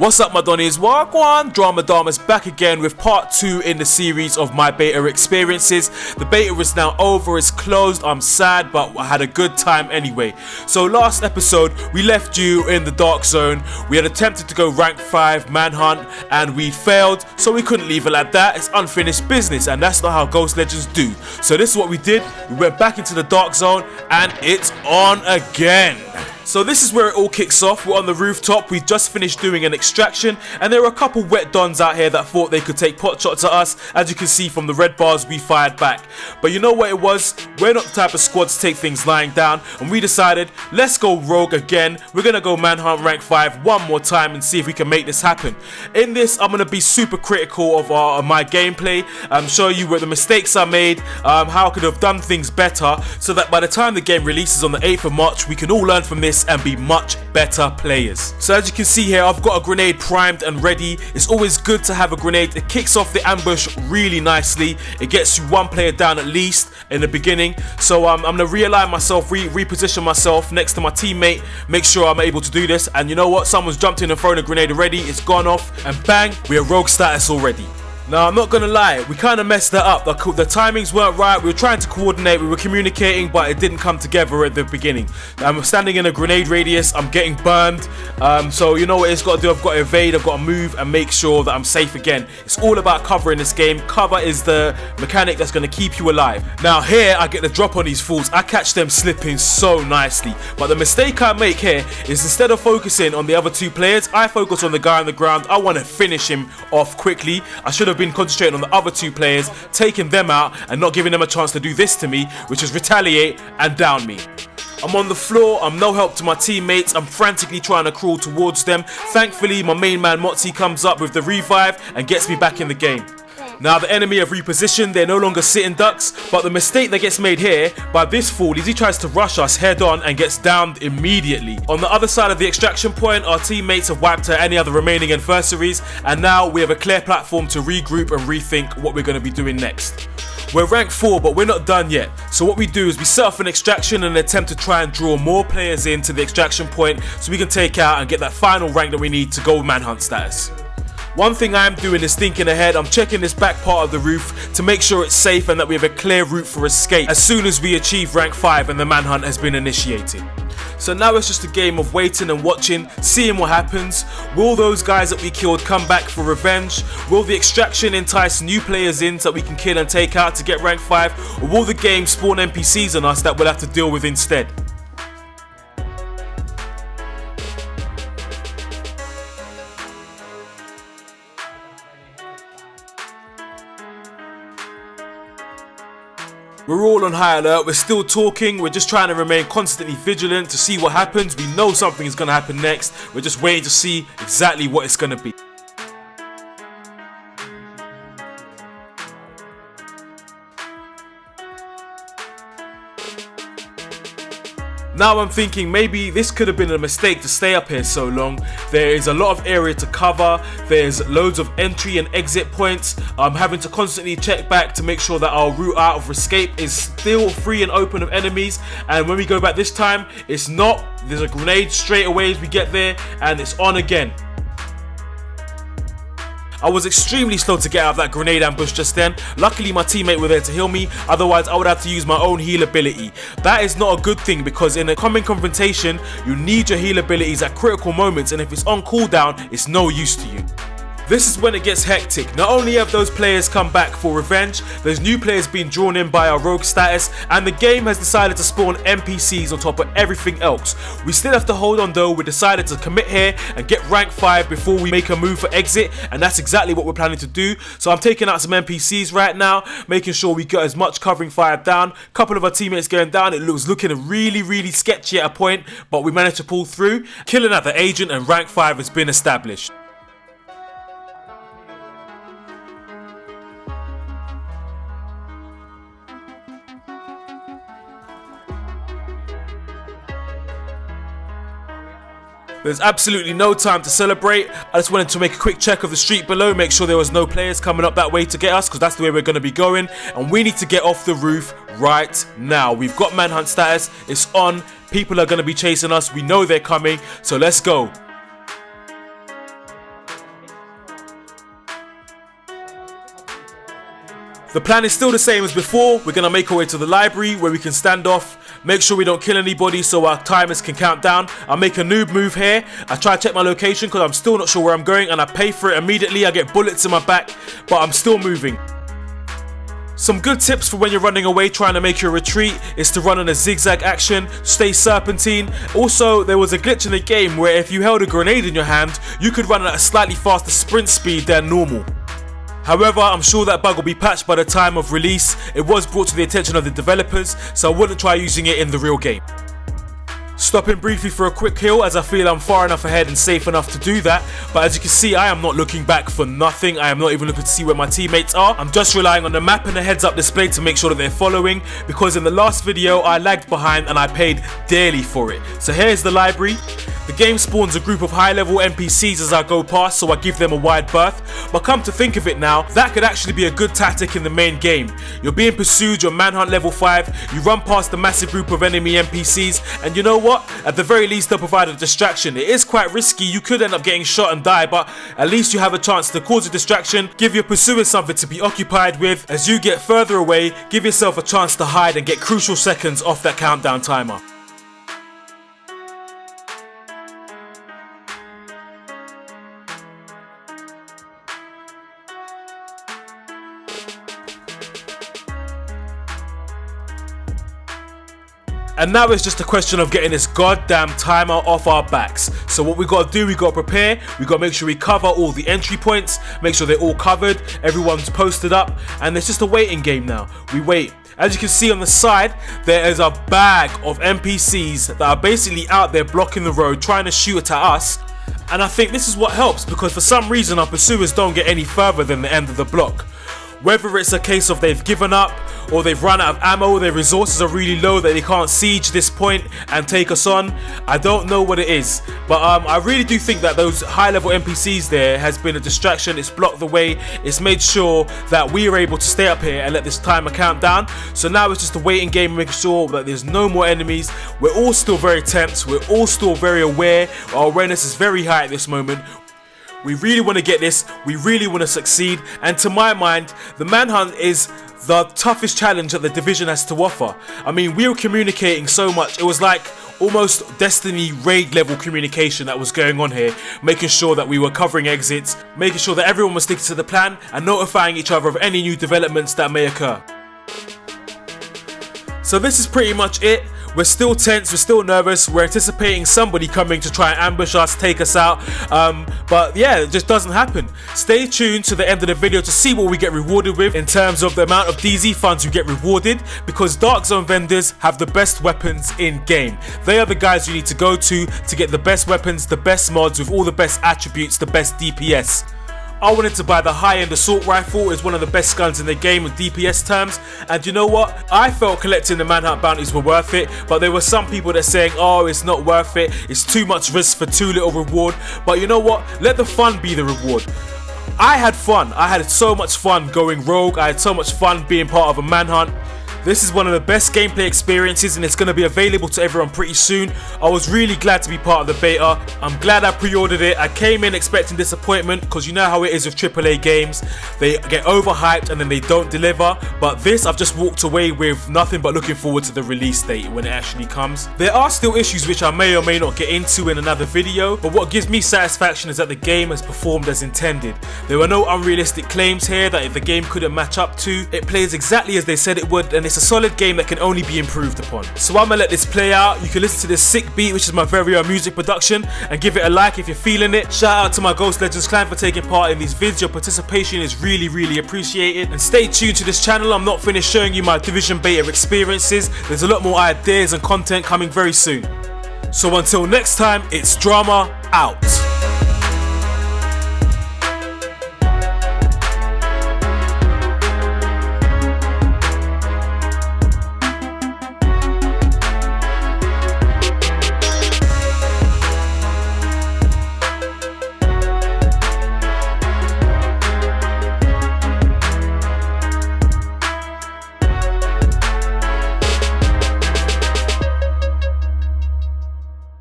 What's up, my Donnies? Wagwan Drama Dharma's back again with part 2 in the series of my beta experiences. The beta is now over, it's closed. I'm sad, but I had a good time anyway. So last episode, we left you in the dark zone. We had attempted to go rank 5 Manhunt and we failed, so we couldn't leave it like that. It's unfinished business, and that's not how Ghost Legends do. So this is what we did. We went back into the dark zone and it's on again. So this is where it all kicks off. We're on the rooftop. We just finished doing an extraction, and there were a couple wet dons out here that thought they could take pot shots at us. As you can see from the red bars, we fired back. But you know what it was? We're not the type of squad to take things lying down, and we decided, let's go rogue again. We're gonna go Manhunt rank 5 one more time and see if we can make this happen. In this, I'm gonna be super critical of my gameplay. Show you where the mistakes I made, how I could have done things better, so that by the time the game releases on the 8th of March, we can all learn from this and be much better players. So as you can see here, I've got a grenade primed and ready. It's always good to have a grenade. It kicks off the ambush really nicely. It gets you one player down at least in the beginning. So I'm going to realign myself, reposition myself next to my teammate, make sure I'm able to do this. And you know what? Someone's jumped in and thrown a grenade already. It's gone off and bang, we're rogue status already. Now, I'm not gonna lie, we kind of messed that up. The timings weren't right. We were trying to coordinate, we were communicating, but it didn't come together at the beginning. I'm standing in a grenade radius, I'm getting burned. So you know what it's got to do? I've got to evade, I've got to move and make sure that I'm safe again. It's all about cover in this game. Cover is the mechanic that's gonna keep you alive. Now here, I get the drop on these fools. I catch them slipping so nicely. But the mistake I make here is instead of focusing on the other two players, I focus on the guy on the ground. I want to finish him off quickly. I should have been concentrating on the other two players, taking them out and not giving them a chance to do this to me, which is retaliate and down me. I'm on the floor, I'm no help to my teammates, I'm frantically trying to crawl towards them. Thankfully, my main man Motzi comes up with the revive and gets me back in the game. Now the enemy have repositioned, they're no longer sitting ducks, but the mistake that gets made here by this fool is he tries to rush us head on and gets downed immediately. On the other side of the extraction point, our teammates have wiped out any other remaining adversaries, and now we have a clear platform to regroup and rethink what we're going to be doing next. We're rank 4, but we're not done yet. So what we do is we set off an extraction and attempt to try and draw more players into the extraction point so we can take out and get that final rank that we need to go Manhunt status. One thing I'm doing is thinking ahead. I'm checking this back part of the roof to make sure it's safe and that we have a clear route for escape as soon as we achieve rank 5 and the manhunt has been initiated. So now it's just a game of waiting and watching, seeing what happens. Will those guys that we killed come back for revenge? Will the extraction entice new players in so that we can kill and take out to get rank 5? Or will the game spawn NPCs on us that we'll have to deal with instead? We're all on high alert, we're still talking, we're just trying to remain constantly vigilant to see what happens. We know something is going to happen next, we're just waiting to see exactly what it's going to be. Now I'm thinking maybe this could have been a mistake to stay up here so long. There is a lot of area to cover, there's loads of entry and exit points. I'm having to constantly check back to make sure that our route out of escape is still free and open of enemies, and when we go back this time, it's not. There's a grenade straight away as we get there and it's on again. I was extremely slow to get out of that grenade ambush just then. Luckily my teammate were there to heal me, otherwise I would have to use my own heal ability. That is not a good thing because in a common confrontation you need your heal abilities at critical moments, and if it's on cooldown it's no use to you. This is when it gets hectic. Not only have those players come back for revenge, there's new players being drawn in by our rogue status, and the game has decided to spawn NPCs on top of everything else. We still have to hold on though. We decided to commit here and get rank 5 before we make a move for exit, and that's exactly what we're planning to do. So I'm taking out some NPCs right now, making sure we get as much covering fire down. A couple of our teammates going down. It was looking really sketchy at a point, but we managed to pull through, killing out the agent, and rank 5 has been established. There's absolutely no time to celebrate. I just wanted to make a quick check of the street below, make sure there was no players coming up that way to get us, because that's the way we're going to be going, and we need to get off the roof right now. We've got manhunt status, it's on, people are going to be chasing us, we know they're coming, so let's go. The plan is still the same as before. We're gonna make our way to the library where we can stand off, make sure we don't kill anybody so our timers can count down. I'll make a noob move here. I try to check my location because I'm still not sure where I'm going, and I pay for it immediately. I get bullets in my back, but I'm still moving. Some good tips for when you're running away trying to make your retreat is to run on a zigzag action, stay serpentine. Also, there was a glitch in the game where if you held a grenade in your hand, you could run at a slightly faster sprint speed than normal. However, I'm sure that bug will be patched by the time of release. It was brought to the attention of the developers, so I wouldn't try using it in the real game. Stopping briefly for a quick heal as I feel I'm far enough ahead and safe enough to do that, but as you can see I am not looking back for nothing. I am not even looking to see where my teammates are. I'm just relying on the map and the heads up display to make sure that they're following, because in the last video I lagged behind and I paid dearly for it. So here's the library. The game spawns a group of high level NPCs as I go past, so I give them a wide berth. But come to think of it now, that could actually be a good tactic in the main game. You're being pursued, you're Manhunt level 5, you run past the massive group of enemy NPCs, and you know what? At the very least they'll provide a distraction. It is quite risky, you could end up getting shot and die, but at least you have a chance to cause a distraction, give your pursuers something to be occupied with. As you get further away, give yourself a chance to hide and get crucial seconds off that countdown timer. And now it's just a question of getting this goddamn timer off our backs. So what we gotta do, we gotta prepare, we gotta make sure we cover all the entry points, make sure they're all covered, everyone's posted up, and it's just a waiting game now. We wait. As you can see on the side, there is a bag of NPCs that are basically out there blocking the road, trying to shoot at us. And I think this is what helps, because for some reason our pursuers don't get any further than the end of the block. Whether it's a case of they've given up, or they've run out of ammo, their resources are really low that they can't siege this point and take us on, I don't know what it is. But I really do think that those high level NPCs there has been a distraction. It's blocked the way, it's made sure that we are able to stay up here and let this timer count down. So now it's just a waiting game, making sure that there's no more enemies. We're all still very tense, we're all still very aware, our awareness is very high at this moment. We really want to get this, we really want to succeed, and to my mind, the Manhunt is the toughest challenge that the Division has to offer. I mean, we were communicating so much, it was like almost Destiny raid level communication that was going on here, making sure that we were covering exits, making sure that everyone was sticking to the plan, and notifying each other of any new developments that may occur. So this is pretty much it. We're still tense, we're still nervous, we're anticipating somebody coming to try and ambush us, take us out, but yeah, it just doesn't happen. Stay tuned to the end of the video to see what we get rewarded with in terms of the amount of DZ funds you get rewarded, because Dark Zone vendors have the best weapons in game. They are the guys you need to go to get the best weapons, the best mods with all the best attributes, the best DPS. I wanted to buy the high-end assault rifle. It's one of the best guns in the game in DPS terms, and you know what? I felt collecting the Manhunt bounties were worth it, but there were some people that saying, oh, it's not worth it, it's too much risk for too little reward. But you know what? Let the fun be the reward. I had fun. I had so much fun going rogue. I had so much fun being part of a Manhunt. This is one of the best gameplay experiences, and it's going to be available to everyone pretty soon. I was really glad to be part of the beta. I'm glad I pre-ordered it. I came in expecting disappointment, because you know how it is with AAA games. They get overhyped and then they don't deliver. But this, I've just walked away with nothing but looking forward to the release date when it actually comes. There are still issues which I may or may not get into in another video, but what gives me satisfaction is that the game has performed as intended. There were no unrealistic claims here that the game couldn't match up to. It plays exactly as they said it would, and it's a solid game that can only be improved upon. So I'm gonna let this play out. You can listen to this sick beat, which is my very own music production, and give it a like if you're feeling it. Shout out to my Ghost Legends clan for taking part in these vids. Your participation is really appreciated. And stay tuned to this channel. I'm not finished showing you my Division beta experiences. There's a lot more ideas and content coming very soon. So until next time, it's Drama out.